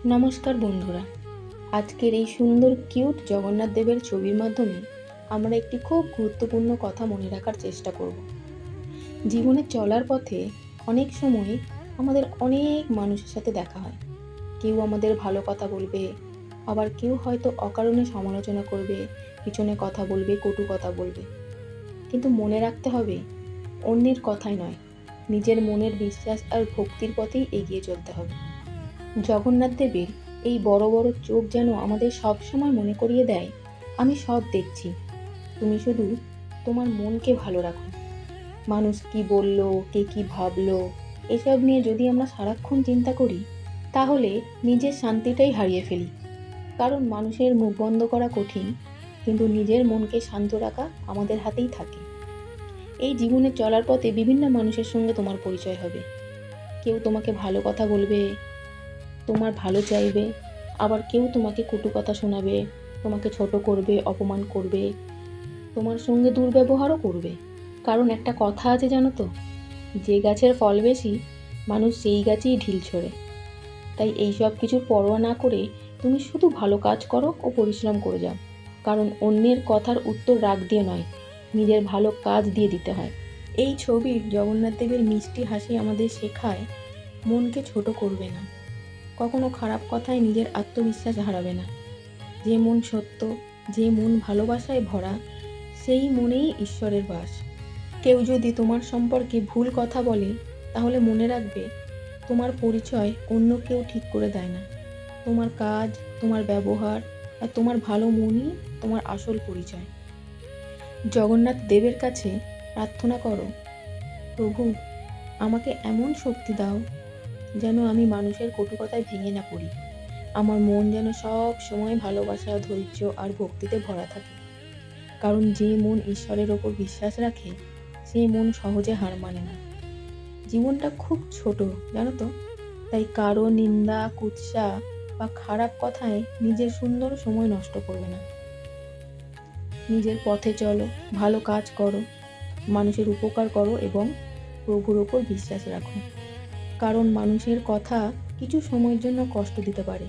নমস্কার বন্ধুরা, আজকের এই সুন্দর কিউট জগন্নাথ দেবের ছবির মাধ্যমে আমরা একটি খুব গুরুত্বপূর্ণ কথা মনে রাখার চেষ্টা করব। জীবনে চলার পথে অনেক সময় আমাদের অনেক মানুষের সাথে দেখা হয়। কেউ আমাদের ভালো কথা বলবে, আবার কেউ হয়তো অকারণে সমালোচনা করবে, পিছনে কথা বলবে, কটু কথা বলবে। কিন্তু মনে রাখতে হবে, অন্যের কথাই নয়, নিজের মনের বিশ্বাস আর ভক্তির পথেই এগিয়ে চলতে হবে। জগন্নাথ দেবের এই বড় বড় চোখ যেন আমাদের সব সময় মনে করিয়ে দেয়, আমি সব দেখছি, তুমি শুধু তোমার মনকে ভালো রাখো। মানুষ কি বলল, কে কি ভাবলো, এসব নিয়ে যদি আমরা সারাক্ষণ চিন্তা করি, তাহলে নিজের শান্তিটাই হারিয়ে ফেলি। কারণ মানুষের মুখ বন্ধ করা কঠিন, কিন্তু নিজের মনকে শান্ত রাখা আমাদের হাতেই থাকে। এই জীবনে চলার পথে বিভিন্ন মানুষের সঙ্গে তোমার পরিচয় হবে। কেউ তোমাকে ভালো কথা বলবে, তোমার ভালো চাইবে, আবার কেউ তোমাকে কটু কথা শোনাবে, তোমাকে ছোট করবে, অপমান করবে, তোমার সঙ্গে দুর্ব্যবহারও করবে। কারণ একটা কথা আছে জানো তো, যে গাছের ফল বেশি, মানুষ সেই গাছেই ঢিল ছোড়ে। তাই এই সব কিছুর পরোয়া না করে তুমি শুধু ভালো কাজ করো ও পরিশ্রম করে যাও। কারণ অন্যের কথার উত্তর রাগ দিয়ে নয়, নিজের ভালো কাজ দিয়ে দিতে হয়। এই ছবির জগন্নাথ দেবের মিষ্টি হাসি আমাদের শেখায়, মনকে ছোট করবে না, কখনো খারাপ কথায় নিজের আত্মবিশ্বাস হারাবে না। যে মন সত্য, যে মন ভালোবাসায় ভরা, সেই মনেই ঈশ্বরের বাস। কেউ যদি তোমার সম্পর্কে ভুল কথা বলে, তাহলে মনে রাখবে, তোমার পরিচয় অন্য কেউ ঠিক করে দেয় না। তোমার কাজ, তোমার ব্যবহার আর তোমার ভালো মনই তোমার আসল পরিচয়। জগন্নাথ দেবের কাছে প্রার্থনা করো, প্রভু, আমাকে এমন শক্তি দাও যেন আমি মানুষের কটু কথায় ভেঙে না পড়ি। আমার মন যেন সব সময় ভালোবাসা, ধৈর্য আর ভক্তিতে ভরা থাকে। কারণ যে মন ঈশ্বরের ওপর বিশ্বাস রাখে, সেই মন সহজে হার মানে না। জীবনটা খুব ছোট, জানো তো, তাই কারো নিন্দা, কুৎসা বা খারাপ কথায় নিজের সুন্দর সময় নষ্ট করবে না। নিজের পথে চলো, ভালো কাজ করো, মানুষের উপকার করো এবং প্রভুর ওপর বিশ্বাস রাখো। কারণ মানুষের কথা কিছু সময়ের জন্য কষ্ট দিতে পারে,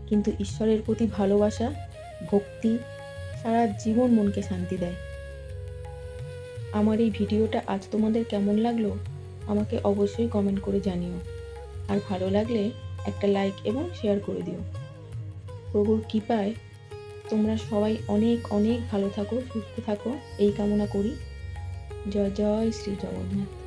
কিন্তু ঈশ্বরের প্রতি ভালোবাসা, ভক্তি সারা জীবন মনকে শান্তি দেয়। আমার এই ভিডিওটা আজ তোমাদের কেমন লাগলো আমাকে অবশ্যই কমেন্ট করে জানিও। আর ভালো লাগলে একটা লাইক এবং শেয়ার করে দিও। প্রভুর কৃপায় তোমরা সবাই অনেক অনেক ভালো থাকো, সুস্থ থাকো, এই কামনা করি। জয় জয় শ্রী জগন্নাথ।